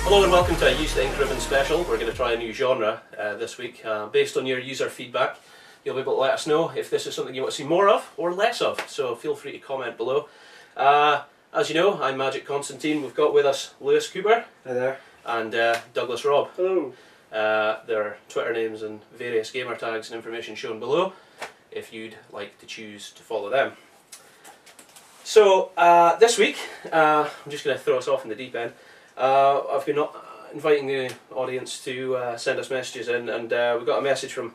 Hello and welcome to a UseTheInkRibbon special. We're going to try a new genre this week. Based on your user feedback, you'll be able to let us know if this is something you want to see more of or less of, so feel free to comment below. As you know, I'm Magic Constantine. We've got with us Lewis Cooper. Hi there. And Douglas Robb. Hello. Their Twitter names and various gamer tags and information shown below if you'd like to choose to follow them. So this week, I'm just going to throw us off in the deep end. I've been inviting the audience to send us messages in, and we got a message from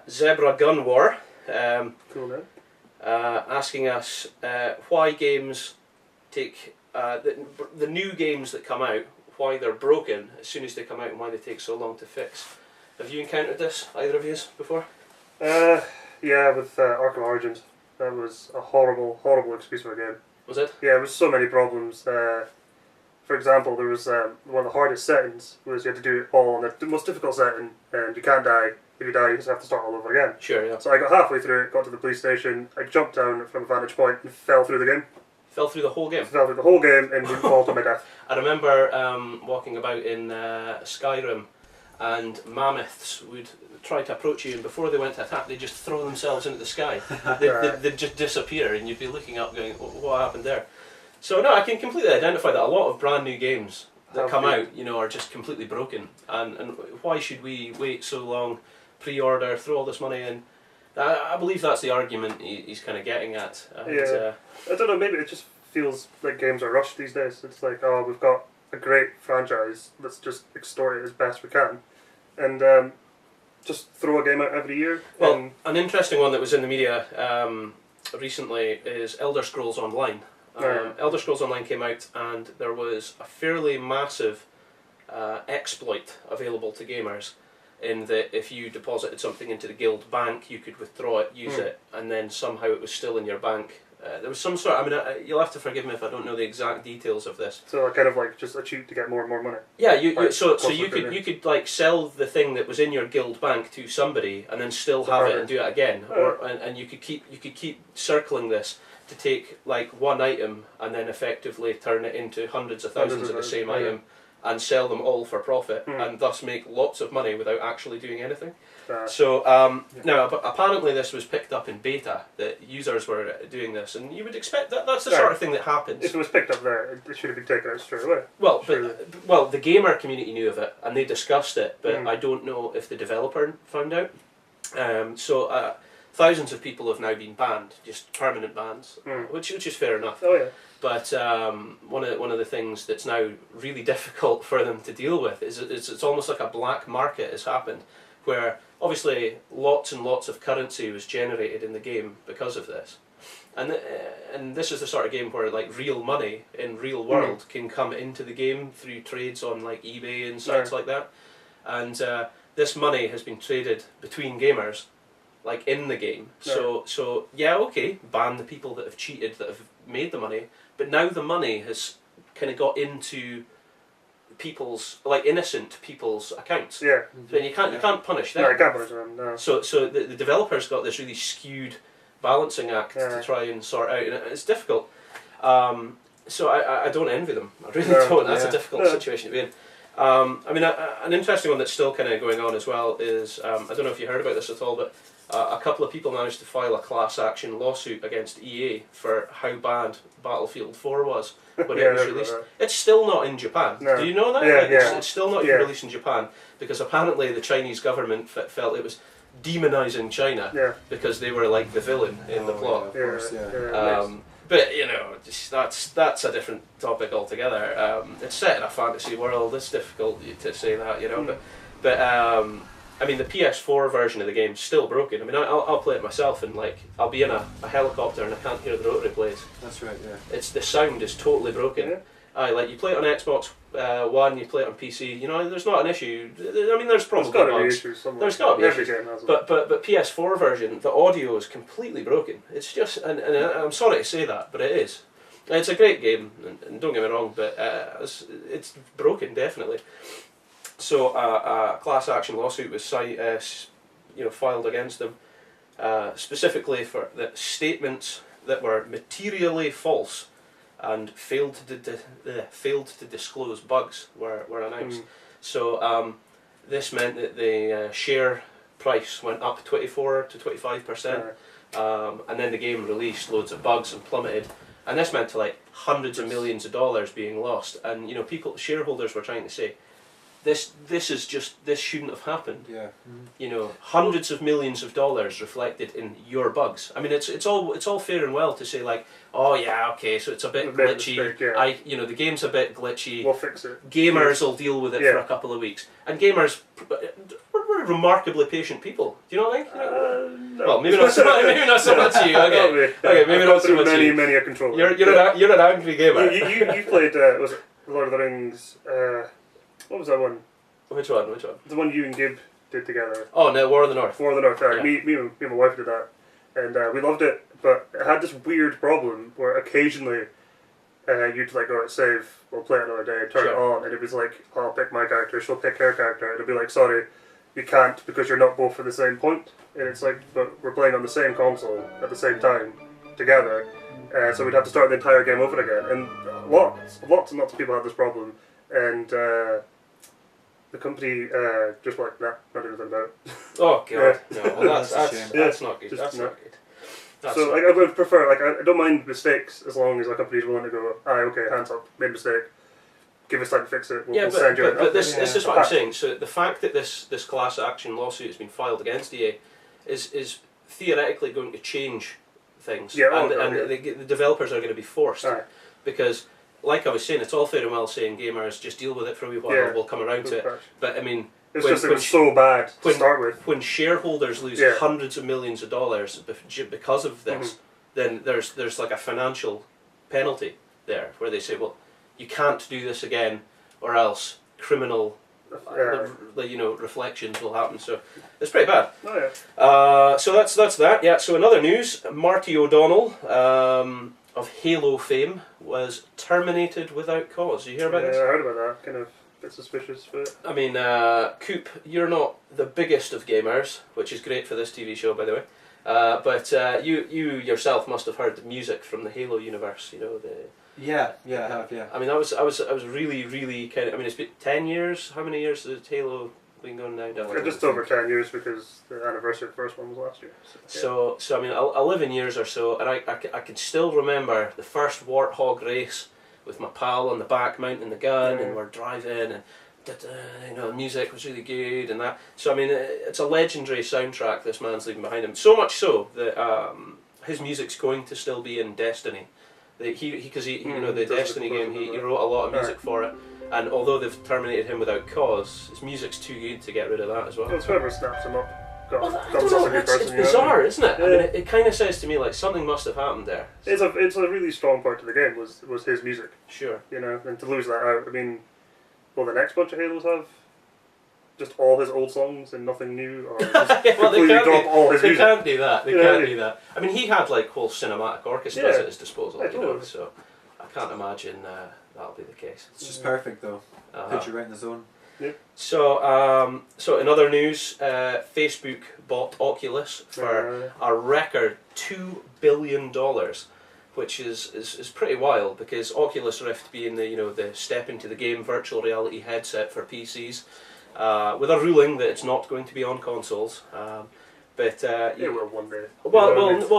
Zebra Gun War Cool, asking us why games take the new games that come out, why they're broken as soon as they come out and why they take so long to fix. Have you encountered this, either of you, before? Yeah, with Arkham Origins. That was a horrible, horrible excuse for a game. Was it? Yeah, it was so many problems. For example, there was one of the hardest settings was you had to do it all on the most difficult setting, and you can't die. If you die, you just have to start all over again. Sure, yeah. So I got halfway through it, got to the police station, I jumped down from a vantage point and fell through the game. Fell through the whole game? Fell through the whole game and would fall to my death. I remember walking about in Skyrim, and mammoths would try to approach you, and before they went to attack, they'd just throw themselves into the sky. They'd just disappear, and you'd be looking up going, what happened there? So no, I can completely identify that a lot of brand new games that come out, are just completely broken. And why should we wait so long, pre-order, throw all this money in? I believe that's the argument he's kind of getting at. And, yeah, I don't know, maybe it just feels like games are rushed these days. It's like, oh, we've got a great franchise, let's just extort it as best we can. And just throw a game out every year. Well, an interesting one that was in the media recently is Elder Scrolls Online. Elder Scrolls Online came out, and there was a fairly massive exploit available to gamers, in that if you deposited something into the guild bank, you could withdraw it, use it, and then somehow it was still in your bank. There was some sort of, you'll have to forgive me if I don't know the exact details of this. So kind of like just a cheat to get more and more money. Yeah, you could like sell the thing that was in your guild bank to somebody and then still have it and do it again, and you could keep circling this to take like one item and then effectively turn it into hundreds of thousands of the same item and sell them all for profit and thus make lots of money without actually doing anything. So now, apparently this was picked up in beta, that users were doing this, and you would expect that that's the sort of thing that happens. If it was picked up there, it should have been taken out straight away. Well, well, the gamer community knew of it and they discussed it, but I don't know if the developer found out. Thousands of people have now been banned, just permanent bans, which is fair enough. Oh yeah. But one of the things that's now really difficult for them to deal with is it's almost like a black market has happened, where obviously lots and lots of currency was generated in the game because of this, and this is the sort of game where like real money in real world can come into the game through trades on like eBay and sites like that, and this money has been traded between gamers, like in the game. So yeah, okay, ban the people that have cheated, that have made the money, but now the money has kind of got into people's, like innocent people's accounts. Yeah. So you can't punish them. No, you can't punish them. No. So the developers got this really skewed balancing act to try and sort out, and it's difficult. So I don't envy them. I really don't. That's a difficult situation to be in. I mean, an interesting one that's still kind of going on as well is, I don't know if you heard about this at all, but a couple of people managed to file a class action lawsuit against EA for how bad Battlefield 4 was when it was released. It's still not in Japan. No. Do you know that? It's still not even released in Japan, because apparently the Chinese government felt it was demonising China because they were like the villain in the plot. But that's a different topic altogether. It's set in a fantasy world. It's difficult to say that, but I mean, the PS4 version of the game's still broken. I mean, I'll play it myself, and like I'll be in a helicopter and I can't hear the rotary blades. That's right. Yeah. The sound is totally broken. Like you play it on Xbox One, you play it on PC. There's not an issue. I mean, there's probably bugs. There's got to be issues. But PS4 version, the audio is completely broken. It's just, and I'm sorry to say that, but it is. It's a great game, and don't get me wrong, but it's broken, definitely. So a class action lawsuit was filed against them, specifically for the statements that were materially false and failed to disclose bugs were announced. So this meant that the share price went up 24 to 25%, and then the game released loads of bugs and plummeted. And this meant to like hundreds of millions of dollars being lost. And shareholders were trying to say, this shouldn't have happened. Yeah. Hundreds of millions of dollars reflected in your bugs. I mean, it's all fair and well to say like, oh yeah, okay, so it's a bit glitchy. The game's a bit glitchy. We'll fix it. Gamers will deal with it for a couple of weeks, and gamers were remarkably patient people. Do you not think? No. Well, maybe not so much you. Okay, maybe not so much you. Many a controller. You're an angry gamer. You played was it Lord of the Rings? What was that one? Which one? The one you and Gib did together. Oh no, War of the North. War of the North. Yeah. Me and my wife did that, and we loved it. But it had this weird problem where occasionally you'd like, alright, save, we'll play it another day, turn it on, and it was like, I'll pick my character, she'll pick her character, and it'll be like, sorry, you can't because you're not both at the same point. And it's like, but we're playing on the same console at the same time together, so we'd have to start the entire game over again. And lots and lots of people had this problem, and the company just like, nah, not doing anything about it. Oh god, no, well, that's not good. That's not good. So I would prefer, I don't mind mistakes as long as a company's willing to go, okay, hands up, made a mistake, give us time to fix it, we'll send you but this is what I'm saying. So the fact that this class action lawsuit has been filed against EA is theoretically going to change things, the developers are going to be forced, because like I was saying, it's all fair and well saying gamers just deal with it for a wee while, we'll come around to it, but I mean, it was so bad to start with. When shareholders lose hundreds of millions of dollars because of this, then there's like a financial penalty there where they say, well, you can't do this again, or else criminal, reflections will happen. So it's pretty bad. So that's that. Yeah. So in other news, Marty O'Donnell of Halo fame was terminated without cause. Did you hear about this? I heard about that. Kind of. Suspicious, but I mean, Coop, you're not the biggest of gamers, which is great for this TV show, by the way. But you yourself must have heard the music from the Halo universe. Yeah, I have. Yeah. I mean, I was really kind of. I mean, it's been 10 years. How many years has Halo been going now? Just over 10 years because the anniversary of the first one was last year. So I mean, 11 years or so, and I can still remember the first Warthog race with my pal on the back mounting the gun, and we're driving, and the music was really good, and that. So I mean, it's a legendary soundtrack this man's leaving behind him. So much so that his music's going to still be in Destiny. Because the Destiny game, he wrote a lot of music for it, and although they've terminated him without cause, his music's too good to get rid of that as well. Well, it's whoever snaps him up. I don't know, it's bizarre, isn't it? I mean, it kind of says to me like something must have happened there. It's a really strong part of the game was his music. Sure. And to lose that out, I mean, will the next bunch of Halos have just all his old songs and nothing new, or just completely drop all his music? They can't do that. They can't do that. I mean, he had like whole cinematic orchestras at his disposal, so I can't imagine that'll be the case. It's just perfect though. Put you right in the zone. Yeah. So in other news, Facebook bought Oculus for a record $2 billion, which is pretty wild, because Oculus Rift being the step into the game virtual reality headset for PCs, with a ruling that it's not going to be on consoles. But it will one day. Well,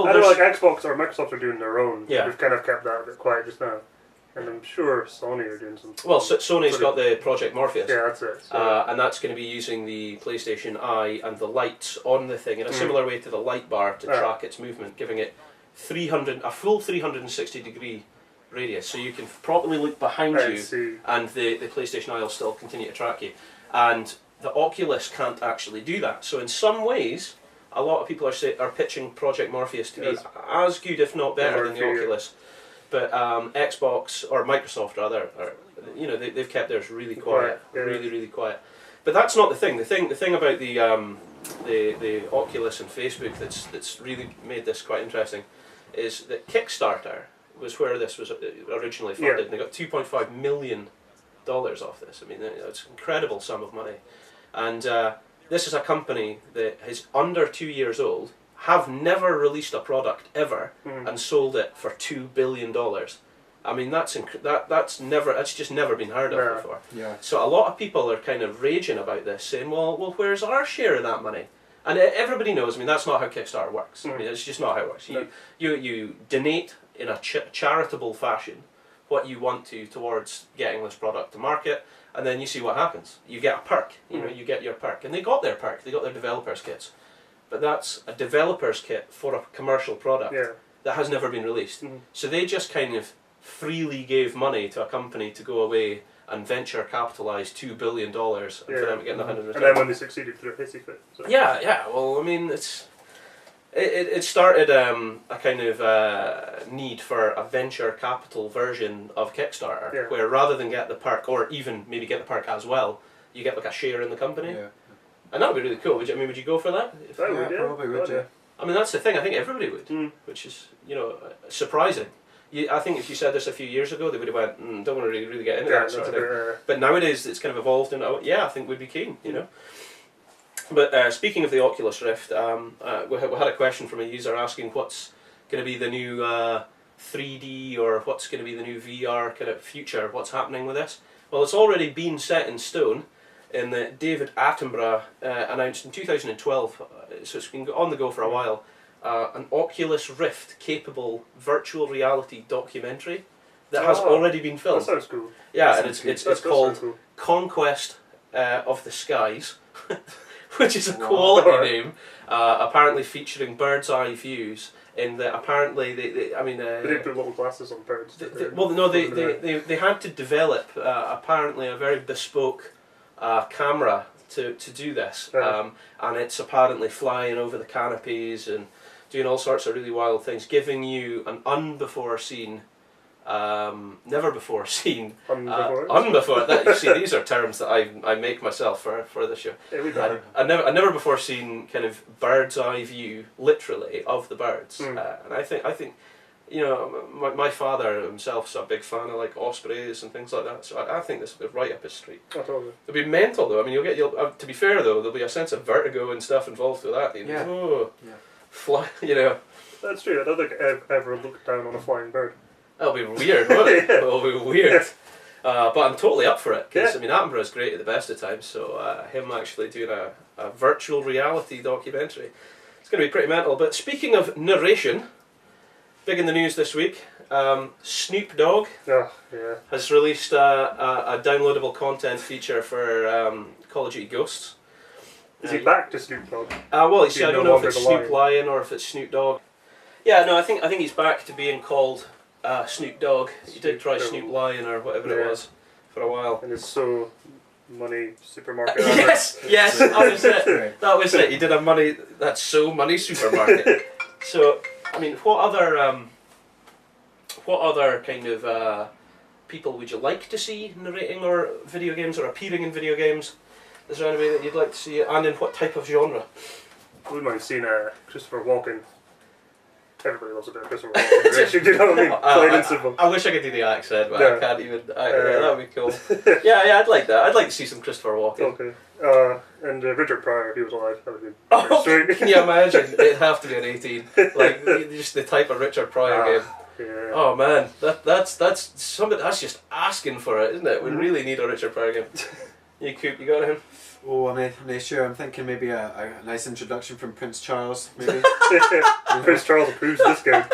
I know like Xbox or Microsoft are doing their own. Yeah. We've kind of kept that a bit quiet just now. And I'm sure Sony are doing something. Well, Sony's got the Project Morpheus. Yeah, that's it. So. And that's going to be using the PlayStation Eye and the lights on the thing in a similar way to the light bar to track its movement, giving it a full 360-degree radius, so you can properly look behind you, and the PlayStation Eye will still continue to track you. And the Oculus can't actually do that. So in some ways, a lot of people are pitching Project Morpheus to be as good, if not better, than the Oculus. But Xbox, or Microsoft rather, they've kept theirs really quiet, really quiet. But that's not the thing. The thing about the Oculus and Facebook that's really made this quite interesting is that Kickstarter was where this was originally funded, and they got $2.5 million off this. I mean, it's an incredible sum of money, and this is a company that is under 2 years old, have never released a product ever, and sold it for $2 billion. I mean, that's just never been heard of before. Yeah. So a lot of people are kind of raging about this, saying, well, where's our share of that money? And everybody knows, I mean, that's not how Kickstarter works. I mean, it's just not how it works. You donate in a charitable fashion what you want to towards getting this product to market, and then you see what happens. You get a perk, you know, you get your perk. And they got their perk, they got their developers' kits. But that's a developer's kit for a commercial product that has never been released. So they just kind of freely gave money to a company to go away and venture capitalise $2 billion and for them to get nothing in return. And then when they succeeded through a hissy fit. So. Yeah. Well, I mean, it started a kind of need for a venture capital version of Kickstarter, where rather than get the perk, or even maybe get the perk as well, you get like a share in the company. Yeah. And that would be really cool. Would you go for that? Probably would, yeah. I mean, that's the thing. I think everybody would, which is, surprising. I think if you said this a few years ago, they would have went, don't want to really get into that sort of thing. But nowadays, it's kind of evolved, and I think we'd be keen, you know. But speaking of the Oculus Rift, we had a question from a user asking what's going to be the new 3D, or what's going to be the new VR kind of future, what's happening with this. Well, it's already been set in stone, in that David Attenborough announced in 2012, so it's been on the go for a while, an Oculus Rift capable virtual reality documentary that has already been filmed. That sounds cool. Yeah, and it's called Conquest of the Skies, which is a quality name, apparently feappearing bird's eye views. In that apparently they didn't put little glasses on birds. They had to develop apparently a very bespoke camera to do this, and it's apparently flying over the canopies and doing all sorts of really wild things, giving you an never before seen. You see, these are terms that I make myself for the show. A never before seen kind of bird's eye view, literally, of the birds. And I think, my father himself is a big fan of like ospreys and things like that. So I think this will be right up his street. Oh, totally. It'll be mental though. I mean, to be fair though, there'll be a sense of vertigo and stuff involved with that. Fly, That's true. I don't think I've ever looked down on a flying bird. That'll be weird, won't it? It'll be weird. But I'm totally up for it, because Attenborough's great at the best of times, so him actually doing a virtual reality documentary, it's going to be pretty mental. But speaking of narration, big in the news this week, Snoop Dogg has released a downloadable content feature for Call of Duty Ghosts. Is he back to Snoop Dogg? Well, you see, I don't know if it's Snoop Lion or if it's Snoop Dogg. Yeah, no, I think he's back to being called Snoop Dogg. He did try Snoop Lion or whatever it was for a while. And it's So Money Supermarket. yes, that was it. That was it. He did a That's So Money Supermarket. So, I mean, what other kind of people would you like to see narrating or video games or appearing in video games? Is there any way that you'd like to see it, and in what type of genre? I wouldn't mind seeing Christopher Walken. Everybody loves a bit of Christopher Walken. You know what I mean? Plain and simple. I wish I could do the accent, but I can't even. That would be cool. Yeah, I'd like that. I'd like to see some Christopher Walken. Okay. And Richard Pryor, if he was alive, that would be sweet. Can you imagine? It'd have to be an 18. Like, just the type of Richard Pryor game. Yeah. Oh man, that's just asking for it, isn't it? We really need a Richard Pryor game. You got him? Oh, I'm not sure. I'm thinking maybe a nice introduction from Prince Charles, maybe. Prince Charles approves this game.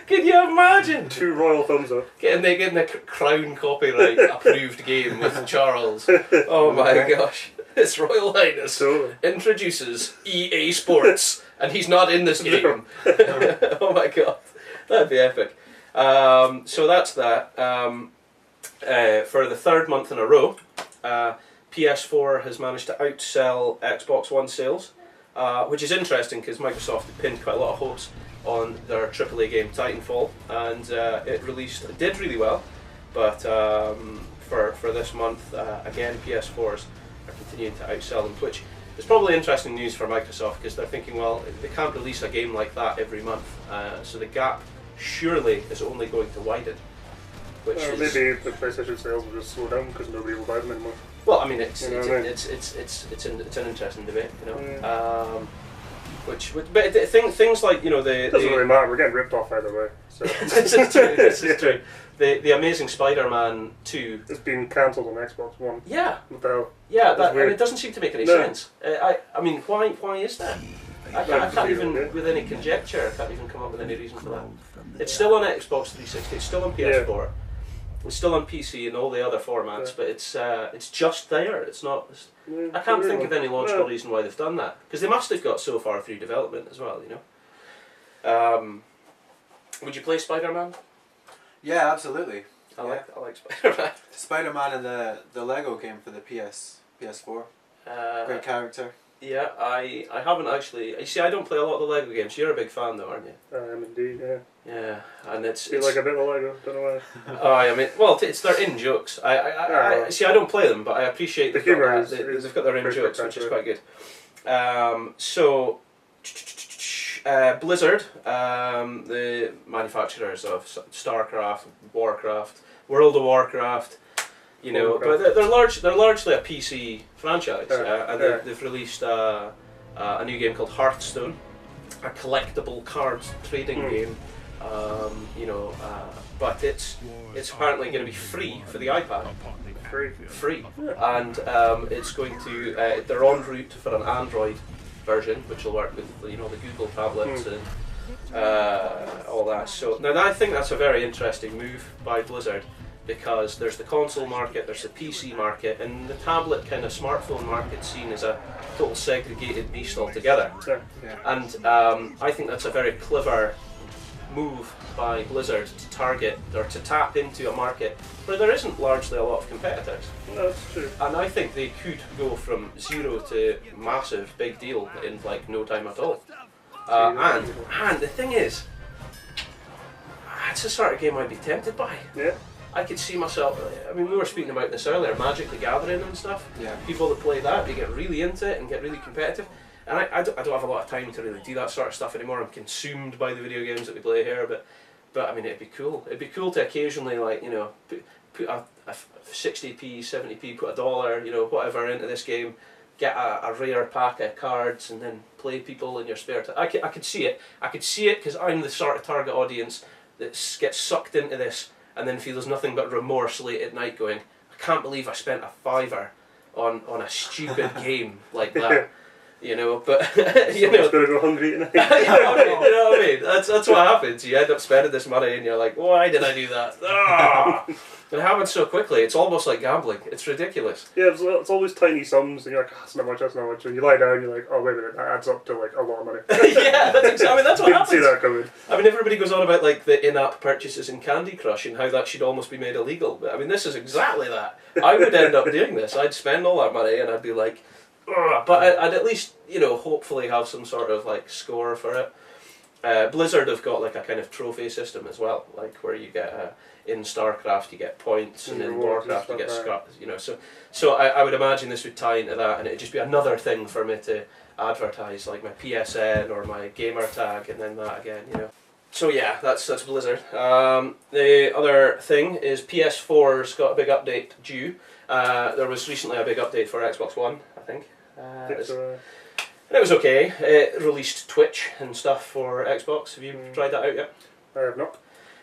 Can you imagine? 2 royal thumbs up. Getting the Crown copyright approved game with Charles. Oh my gosh. His Royal Highness introduces EA Sports, and he's not in this game. Oh my god. That'd be epic. So that's that. For the 3rd month in a row, PS4 has managed to outsell Xbox One sales, which is interesting because Microsoft had pinned quite a lot of hopes on their AAA game Titanfall, and it did really well. But for this month, again, PS4s are continuing to outsell them, which is probably interesting news for Microsoft, because they're thinking, well, they can't release a game like that every month, so the gap surely is only going to widen. Maybe the PlayStation sales will just slow down because nobody will buy them anymore. Well, I mean, it's an interesting debate, you know. But things like, you know, it doesn't really matter. We're getting ripped off either way. So. This is true. This is true. The Amazing Spider-Man 2. It's been cancelled on Xbox One. Yeah. What the hell? Yeah, and it doesn't seem to make any sense. I mean, why is that? I can't even, with any conjecture, I can't even come up with any reason for that. It's still on Xbox 360, it's still on PS4, it's still on PC and all the other formats, but it's just there. It's not. I can't think of any logical reason why they've done that, because they must have got so far through development as well, you know. Would you play Spider-Man? Yeah, absolutely. I like Spider-Man. Spider-Man and the Lego game for the PS4. Great character. Yeah, I haven't actually. You see, I don't play a lot of the Lego games. You're a big fan, though, aren't you? I am indeed. Yeah. Yeah, and it's like a bit of Lego. Don't know why. Oh, I mean, well, it's their in jokes. I see. I don't play them, but I appreciate the humour. They've got their in jokes, which is quite good. Blizzard, the manufacturers of StarCraft, Warcraft, World of Warcraft, you know, but they're largely a PC franchise, and they've released a new game called Hearthstone, a collectible card trading game, you know, but it's apparently going to be free for the iPad. Free, and it's going to. They're en route for an Android version, which will work with, you know, the Google tablets and all that. So now I think that's a very interesting move by Blizzard, because there's the console market, there's the PC market, and the tablet kind of smartphone market seen as a total segregated beast altogether. And I think that's a very clever move by Blizzard to target or to tap into a market where there isn't largely a lot of competitors. No, that's true. And I think they could go from zero to massive, big deal in like no time at all. And the thing is, it's the sort of game I'd be tempted by. Yeah. I could see myself, I mean, we were speaking about this earlier, Magic the Gathering and stuff. Yeah. People that play that, they get really into it and get really competitive. And I don't have a lot of time to really do that sort of stuff anymore. I'm consumed by the video games that we play here, but I mean, it'd be cool. It'd be cool to occasionally, like, you know, put a 60p, 70p, put $1, you know, whatever into this game, get a rare pack of cards, and then play people in your spare time. I could see it. I could see it because I'm the sort of target audience that gets sucked into this and then feels nothing but remorse late at night going, I can't believe I spent a $5 on a stupid game like that. You know, but you know, gonna go hungry tonight. You know what I mean? That's what happens. You end up spending this money, and you're like, why did I do that? Ah! It happens so quickly. It's almost like gambling. It's ridiculous. Yeah, it's always tiny sums, and you're like, oh, that's not much. That's not much. And you lie down, and you're like, oh wait a minute, that adds up to like a lot of money. Yeah, I mean, that's what happens. Didn't see that coming. I mean, everybody goes on about like the in-app purchases in Candy Crush and how that should almost be made illegal. But I mean, this is exactly that. I would end up doing this. I'd spend all that money, and I'd be like, ugh, but I'd at least, you know, hopefully have some sort of like score for it. Blizzard have got like a kind of trophy system as well, like where you get in StarCraft you get points, and in Warcraft you get scraps, you know. So I would imagine this would tie into that, and it'd just be another thing for me to advertise, like my PSN or my gamer tag, and then that again, you know. So yeah, that's Blizzard. The other thing is PS4's got a big update due. There was recently a big update for Xbox One, I think. And it was okay. It released Twitch and stuff for Xbox. Have you tried that out yet? I have not.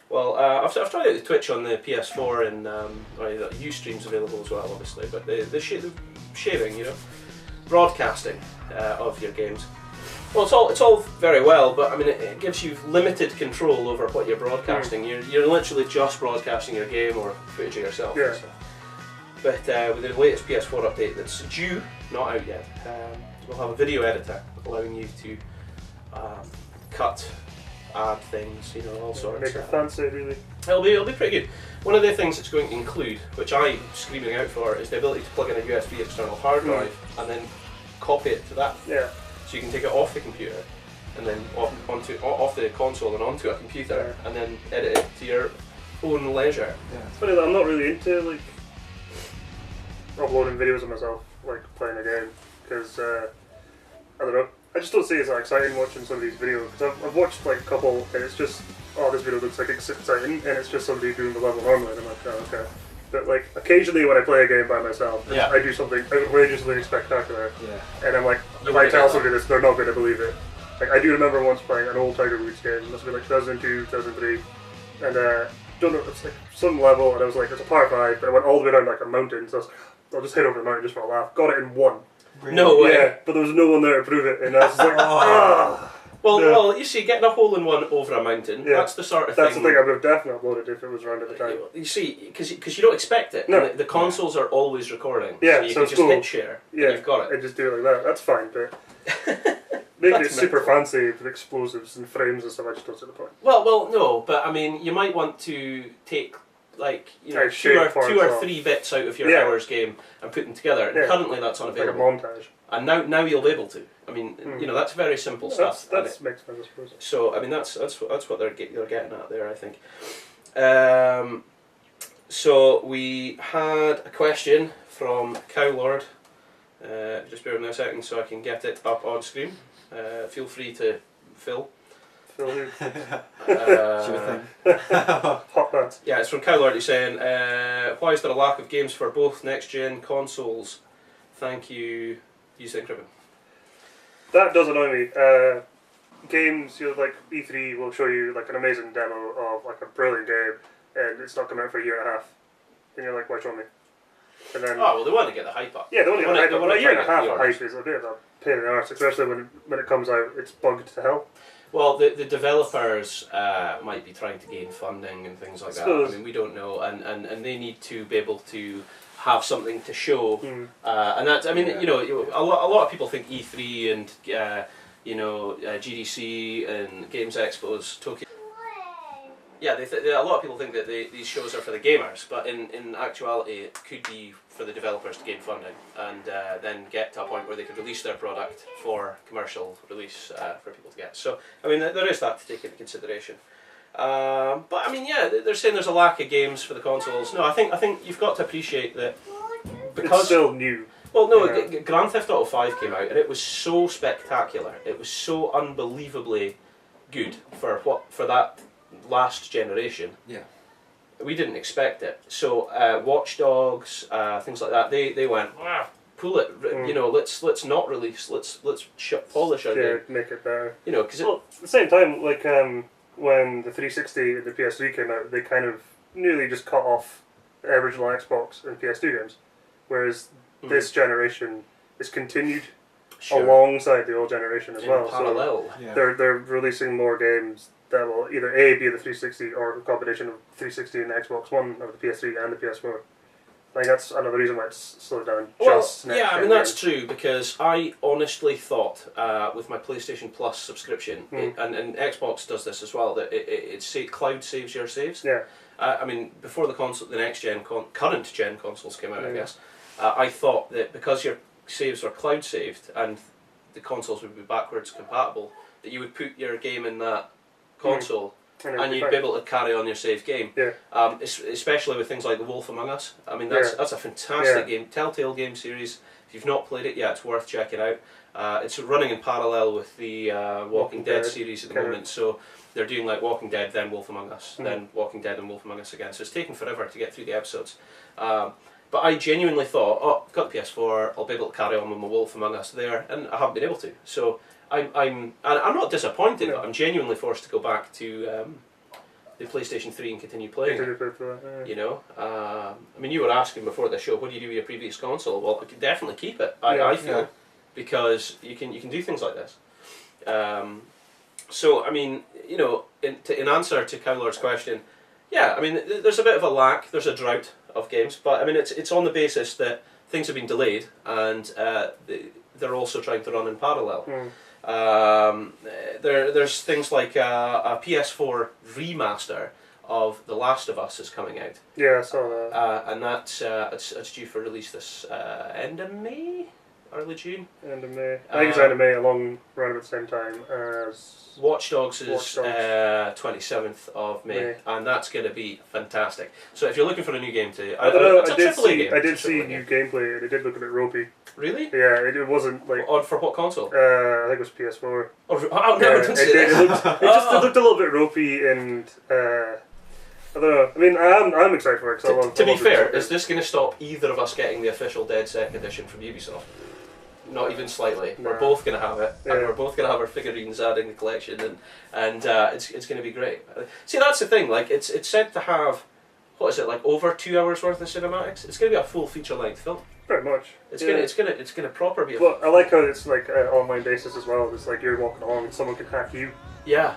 Well, I've tried out the Twitch on the PS4, and Ustream's available as well, obviously. But the sharing, you know, broadcasting of your games. Well, it's all very well, but I mean, it gives you limited control over what you're broadcasting. You're literally just broadcasting your game or footage of yourself. Yeah. But with the latest PS4 update that's due, not out yet, we'll have a video editor allowing you to cut, add things, you know, all sorts. Make it fancy, really. It'll be pretty good. One of the things it's going to include, which I'm screaming out for, is the ability to plug in a USB external hard drive and then copy it to that. Yeah. So you can take it off the computer and then off the console and onto a computer, and then edit it to your own leisure. Yeah. It's funny that I'm not really into like uploading videos of myself, like playing a game, because I don't know, I just don't see it as exciting watching some of these videos. Because I've watched like a couple, and it's just, oh, this video looks like it's exciting, and it's just somebody doing the level normally, and I'm like, oh, okay. But like occasionally when I play a game by myself, I do something outrageously spectacular, and I'm like, if I tell somebody this, they're not going to believe it. Like, I do remember once playing an old Tiger Woods game, it must have been like 2002, 2003, and don't know, it's like some level, and I was like, it's a par 5, but I went all the way down like a mountain, so I was like, I'll just head over the mountain just for a laugh. Got it in 1. Really? No way. Yeah, but there was no one there to prove it, and I was just like, ah. Well, you see, getting a hole in one over a mountain, that's the sort of That's thing. the thing I would have definitely uploaded if it was around at the time. You see, because you don't expect it. No. The consoles are always recording. Yeah, so you so can it's just cool. hit share, and you've got I it. just do it like that. That's fine, but making it super fancy with explosives and frames and stuff, I just don't see the point. Well, no, but I mean, you might want to take like two or three bits out of your hour's game and put them together. And currently, that's unavailable. Like a montage. And now you'll be able to. I mean, that's very simple stuff. That makes sense, I suppose. So I mean, that's what they're getting at there, I think. So we had a question from Cowlord. Just bear with me a second so I can get it up on screen. Feel free to fill. Phil who? Hot that. Yeah, it's from Cowlord. He's saying, why is there a lack of games for both next-gen consoles? Thank you, UseTheInkRibbon. That does annoy me. Games, like E3 will show you like an amazing demo of like a brilliant game, and it's not coming out for a year and a half. And you're like, why show me? And then, they want to get the hype up. Yeah, they want to get the hype up. But a year and a half of hype hype is a bit of a pain in the arse, especially when it comes out, it's bugged to hell. Well, the developers might be trying to gain funding and things like that. I mean, we don't know, and they need to be able to have something to show. And that's, I mean, a lot of people think E3 and GDC and Games Expos, Tokyo. Yeah, a lot of people think that these shows are for the gamers, but in actuality, it could be for the developers to gain funding and then get to a point where they could release their product for commercial release for people to get. So, I mean, there is that to take into consideration. But I mean, yeah, they're saying there's a lack of games for the consoles. No, I think you've got to appreciate that because it's still new. Well, no, Grand Theft Auto 5 came out and it was so spectacular. It was so unbelievably good for that last generation. Yeah. We didn't expect it. So Watch Dogs, things like that, they went, pull it. Let's not release. Let's polish our game. Make it better. Because at the same time, like when the 360 and the PS3 came out, they kind of nearly just cut off the original Xbox and PS2 games, whereas this generation is continued alongside the old generation as well. Parallel. So they're releasing more games that will either A, be the 360 or a combination of 360 and Xbox One or the PS3 and the PS4. I think that's another reason why it's slowed down. I mean that's true, because I honestly thought with my PlayStation Plus subscription, and Xbox does this as well, that it cloud saves your saves. Yeah. I mean, before the current gen consoles came out, I guess, I thought that because your saves were cloud saved and the consoles would be backwards compatible, that you would put your game in that console and you'd be able to carry on your saved game. Yeah. Especially with things like The Wolf Among Us. I mean, that's a fantastic game, Telltale game series. If you've not played it, it's worth checking out. It's running in parallel with the Walking Dead series at the moment, so they're doing like Walking Dead, then Wolf Among Us, then Walking Dead and Wolf Among Us again. So it's taken forever to get through the episodes. But I genuinely thought, I've got the PS4, I'll be able to carry on with my Wolf Among Us there, and I haven't been able to. So I'm not disappointed, but I'm genuinely forced to go back to the PlayStation 3 and continue playing. I mean, you were asking before the show, what do you do with your previous console? Well, I could definitely keep it. I feel because you can do things like this. So I mean, in answer to Cowlord's question, I mean, there's a bit of a lack. There's a drought of games, but I mean, it's on the basis that things have been delayed and they're also trying to run in parallel. There's things like a PS4 remaster of The Last of Us is coming out. Yeah, I saw that. And that's it's due for release this end of May, early June. End of May. I think it's end of May, around about the same time as Watch Dogs is 27th of May, and that's going to be fantastic. So if you're looking for a new game to, I did see new gameplay, and it did look a bit ropey. Really? Yeah, it wasn't like. For what console? I think it was PS4. Oh no! Don't say that. It looked a little bit ropey, and I don't know. I mean, I'm excited for it. To be fair, is this going to stop either of us getting the official DedSec edition from Ubisoft? not even slightly. No. We're both going to have it, Yeah. and we're both going to have our figurines adding the collection, and it's going to be great. See, that's the thing. Like, it's said to have, what is it, like over 2 hours worth of cinematics? It's going to be a full feature-length film. Pretty much. It's gonna proper be. Well, I like how it's like online basis as well. It's like you're walking along and someone can hack you. Yeah.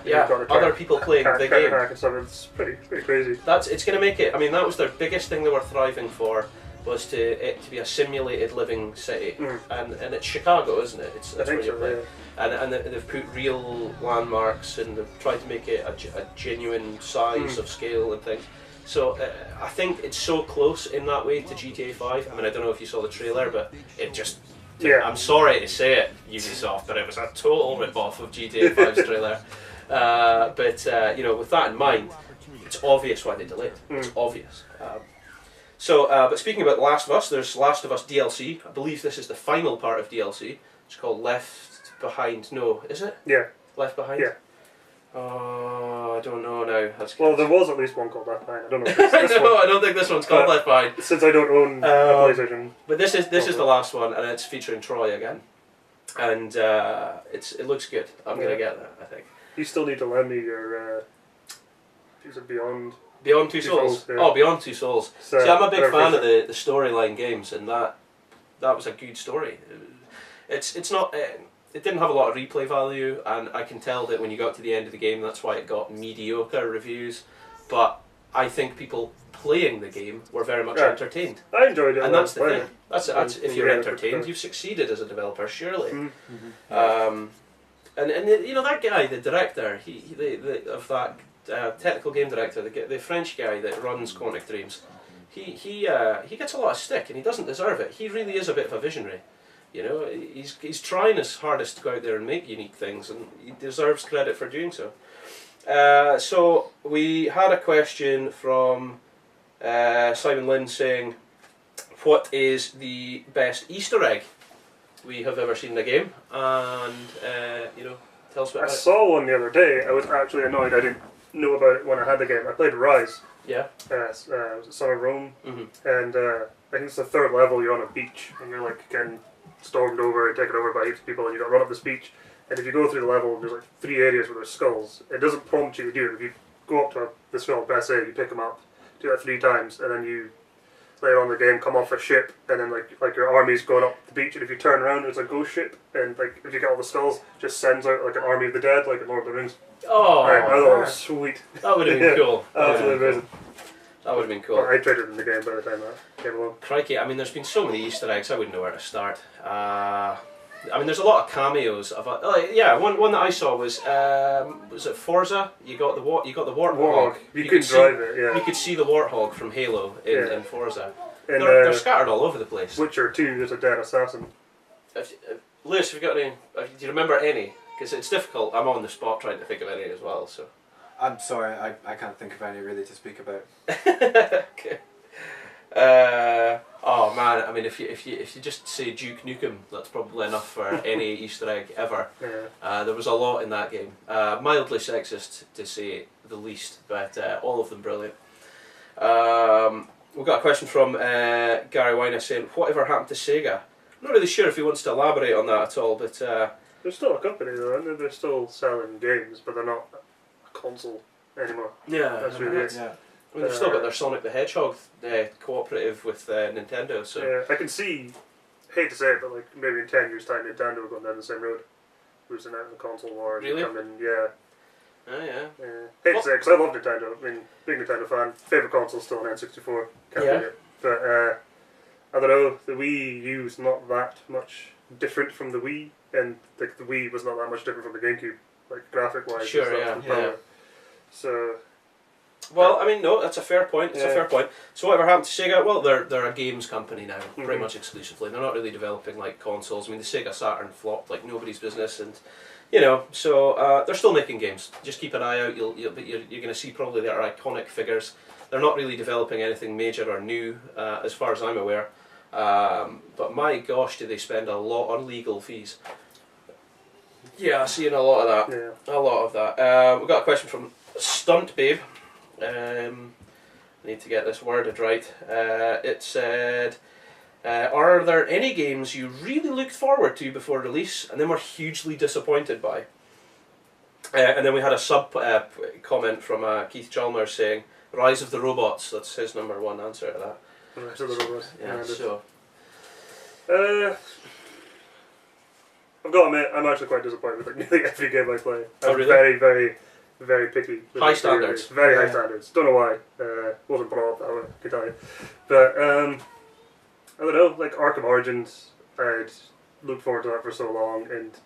Other people playing the game. Hack and stuff. It's pretty crazy. It's going to make it. I mean, that was their biggest thing they were thriving for, was to be a simulated living city, and it's Chicago, isn't it? That's where you're playing. Yeah. And they've put real landmarks, and they've tried to make it a genuine size of scale and things. So I think it's so close in that way to GTA 5. I mean, I don't know if you saw the trailer, but it just... Yeah. I'm sorry to say it, Ubisoft, but it was a total rip-off of GTA 5's trailer. But you know, with that in mind, it's obvious why they delayed. It's obvious. But speaking about Last of Us, there's Last of Us DLC. I believe this is the final part of DLC. It's called Left Behind. No, is it? Yeah. Left Behind? Yeah. Oh, I don't know now. Well, there was at least one called Left Behind. I don't know if this no, one. I don't think this one's called Left Behind. Since I don't own a PlayStation. But this is the last one, and it's featuring Troy again. And it looks good. I'm going to get that, I think. You still need to lend me your... is it Beyond Two Souls? Yeah. Oh, Beyond Two Souls. See, I'm a big fan of the storyline games, and that was a good story. It's not... it didn't have a lot of replay value, and I can tell that when you got to the end of the game, that's why it got mediocre reviews. But I think people playing the game were very much entertained. I enjoyed it. And that's the thing. That's if you're entertained, you've succeeded as a developer, surely. And you know, that guy, the director, of that technical game director, the French guy that runs Quantic Dreams, he gets a lot of stick, and he doesn't deserve it. He really is a bit of a visionary. You know, he's trying his hardest to go out there and make unique things, and he deserves credit for doing so. So we had a question from Simon Lynn saying, what is the best Easter egg we have ever seen in a game? And, you know, tell us about it. I saw one the other day. I was actually annoyed I didn't know about it when I had the game. I played Rise. Yeah. Was it Son of Rome? And I think it's the third level. You're on a beach, and you're like getting stormed over and taken over by heaps of people, and you got to run up this beach. And if you go through the level, there's like 3 areas where there's skulls. It doesn't prompt you to do it. If you go up to the skull, press A, you pick them up, do that 3 times, and then you later on in the game come off a ship, and then like your army's going up the beach, and if you turn around, there's a ghost ship, and like if you get all the skulls, just sends out like an army of the dead, like in Lord of the Rings. Oh, I thought it was sweet. That would have been cool. Absolutely amazing. That would have been cool. Well, I traded in the game by the time that came along. Crikey, I mean, there's been so many Easter eggs, I wouldn't know where to start. I mean, there's a lot of cameos of one that I saw was it Forza? You got the Warthog. You could drive it. Yeah. You could see the Warthog from Halo in Forza. And, they're scattered all over the place. Witcher 2, there's a dead assassin. Lewis, have you got any? Do you remember any? Because it's difficult. I'm on the spot trying to think of any as well. So. I'm sorry, I can't think of any really to speak about. Okay. Oh man, I mean, if you just say Duke Nukem, that's probably enough for any Easter egg ever. Yeah. There was a lot in that game. Mildly sexist to say the least, but all of them brilliant. We've got a question from Gary Weiner saying, whatever happened to Sega? I'm not really sure if he wants to elaborate on that at all, but... They're still a company though, aren't they? They're still selling games, but they're not a console anymore. Yeah, that's really it. Yeah. I mean, they've still got their Sonic the Hedgehog cooperative with Nintendo, so... Yeah, I can see, hate to say it, but like maybe in 10 years' time Nintendo will go down the same road. Losing out in the console war. Really? Yeah. Oh, yeah. Hate to say it, because I love Nintendo. I mean, big Nintendo fan. Favourite console is still an N64. Can't beat it. But, I don't know, the Wii U is not that much different from the Wii, and like the Wii was not that much different from the GameCube, like graphic-wise. Sure, yeah. So... Well, I mean, no, that's a fair point. It's a fair point. So whatever happened to Sega? Well, they're a games company now, pretty much exclusively. They're not really developing like consoles. I mean, the Sega Saturn flopped like nobody's business, and you know, so they're still making games. Just keep an eye out. You're going to see probably their iconic figures. They're not really developing anything major or new, as far as I'm aware. But my gosh, do they spend a lot on legal fees? Yeah, seeing a lot of that. Yeah. A lot of that. We've got a question from Stunt Babe. I need to get this worded right. It said, Are there any games you really looked forward to before release and then were hugely disappointed by? And then we had a sub comment from Keith Chalmers saying, Rise of the Robots. That's his #1 answer to that. Rise of the Robots. Yeah, so... I've got to admit, I'm actually quite disappointed with nearly every game I play. I'm really? very, very, very picky. High standards. Very high standards. Don't know why. Wasn't brought up that way, I can tell you. But, I don't know, like Arkham Origins, I'd looked forward to that for so long, and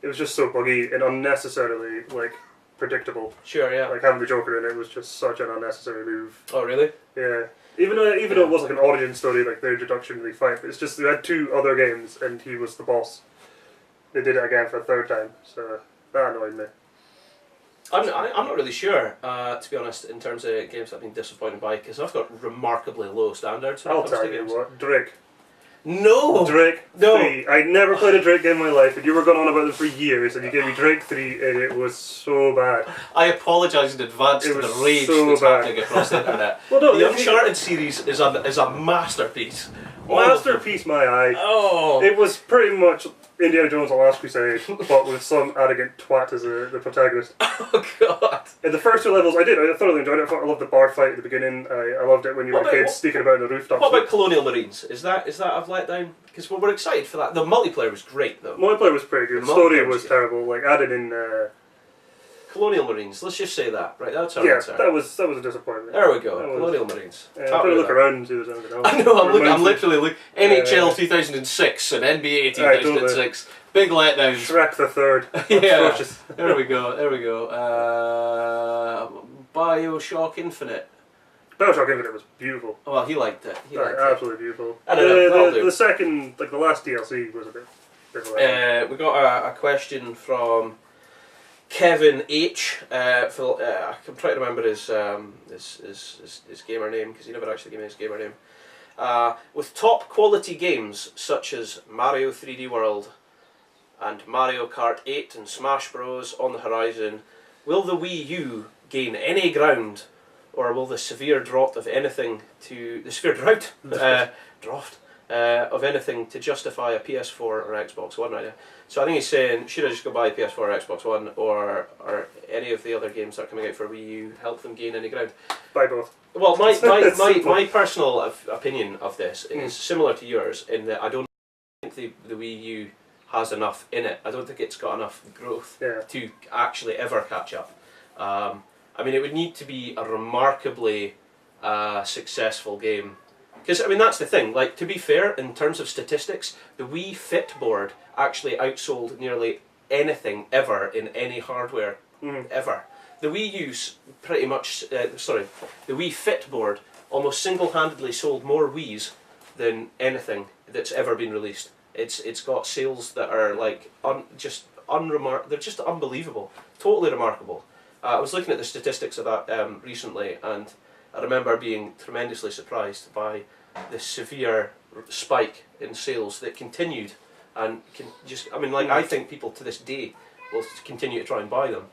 it was just so buggy and unnecessarily, like, predictable. Sure, yeah. Like, having the Joker in it was just such an unnecessary move. Oh, really? Yeah. Even though it was like an origin story, like the introductory fight, but it's just they had 2 other games and he was the boss. They did it again for a 3rd time, so that annoyed me. I'm not really sure, to be honest, in terms of games I've been disappointed by, because I've got remarkably low standards when it I'll comes tell to you games. what, Drake. No! Drake No. 3. I never played a Drake game in my life, and you were going on about it for years, and you gave me Drake 3, and it was so bad. I apologise in advance to the rage that's happening across the internet. Well, no, the Uncharted series is a masterpiece. Masterpiece, my eye. Oh! It was pretty much Indiana Jones: The Last Crusade, but with some arrogant twat as the protagonist. Oh god! In the first 2 levels, I thoroughly enjoyed it. I loved the bar fight at the beginning. I loved it when you were kids sneaking about in the rooftops. What about Colonial Marines? Is that I've let down? Because we're excited for that. The multiplayer was great though. Multiplayer was pretty good. The story was terrible. Like added in. Colonial Marines. Let's just say that. Right, that's our answer. that was a disappointment. There we go. Colonial Marines. I'm trying to look around and see if there's anything else. I know. I'm literally looking. NHL 2006 and NBA 2006. Big letdown. Shrek the Third. Yeah. There we go. BioShock Infinite. BioShock Infinite was beautiful. Well, he liked it. Absolutely beautiful. I don't know. The second, like the last DLC was a bit we got a question from Kevin H. I'm trying to remember his gamer name because he never actually gave me his gamer name. With top quality games such as Mario 3D World and Mario Kart 8 and Smash Bros on the horizon, will the Wii U gain any ground, or will the severe drought of anything to justify a PS4 or Xbox One right now? So I think he's saying, should I just go buy a PS4 or Xbox One, or are any of the other games that are coming out for Wii U help them gain any ground? Buy both. Well, my personal opinion of this is similar to yours in that I don't think the Wii U has enough in it. I don't think it's got enough growth to actually ever catch up. I mean, it would need to be a remarkably successful game. Because, I mean, that's the thing. Like, to be fair, in terms of statistics, the Wii Fit board actually outsold nearly anything ever in any hardware, ever. The Wii U's pretty much, the Wii Fit board almost single-handedly sold more Wiis than anything that's ever been released. It's got sales that are like they're just unbelievable, totally remarkable. I was looking at the statistics of that recently, and I remember being tremendously surprised by the severe spike in sales that continued, and I think people to this day will continue to try and buy them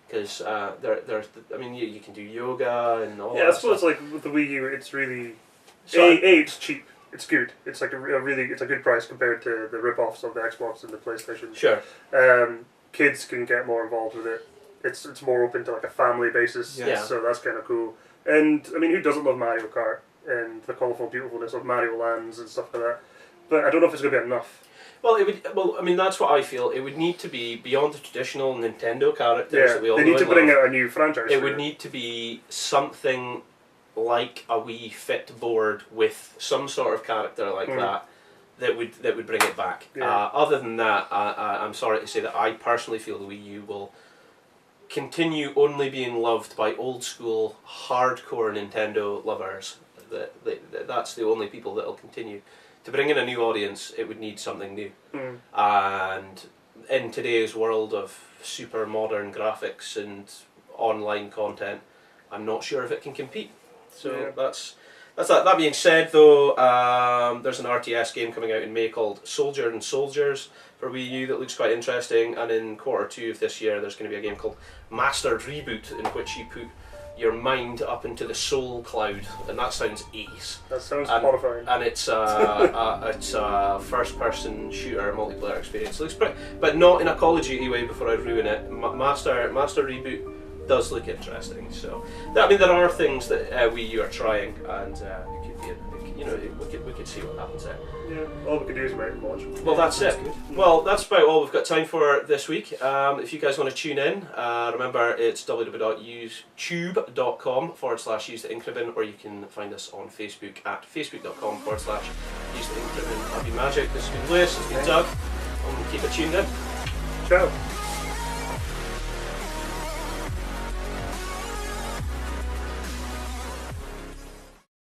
because you can do yoga and all. Yeah, I suppose like with the Wii U, it's really it's cheap. It's good. It's like it's a good price compared to the rip-offs of the Xbox and the PlayStation. Sure. Kids can get more involved with it. It's more open to like a family basis. Yeah. So that's kind of cool. And I mean, who doesn't love Mario Kart and the colourful beautifulness of Mario Lands and stuff like that? But I don't know if it's going to be enough. Well, I mean, that's what I feel. It would need to be beyond the traditional Nintendo characters that we all know. They need to bring out a new franchise. It would need to be something like a Wii Fit board with some sort of character like that would bring it back. Yeah. Other than that, I'm sorry to say that I personally feel the Wii U will continue only being loved by old school, hardcore Nintendo lovers. That's the only people that will continue. To bring in a new audience, it would need something new. And in today's world of super modern graphics and online content, I'm not sure if it can compete. So that's that. That being said, though, there's an RTS game coming out in May called Soldier and Soldiers for Wii U that looks quite interesting, and in Q2 of this year there's going to be a game called Mastered Reboot in which your mind up into the soul cloud, and that sounds ace. That sounds horrifying. And it's a first-person shooter multiplayer experience. It looks pretty, but not in a Call of Duty way. Before I ruin it, Master Reboot does look interesting. So, I mean, there are things that Wii U are trying, and it could be, we could see what happens there. Yeah, all we can do is wait and watch. Well, that's it. Well, that's about all we've got time for this week. If you guys want to tune in, remember it's www.youtube.com/UseTheInkRibbon, or you can find us on Facebook at facebook.com/UseTheInkRibbon. That'd be magic. This has been Lewis, this has been Doug, and we'll keep it tuned in. Ciao.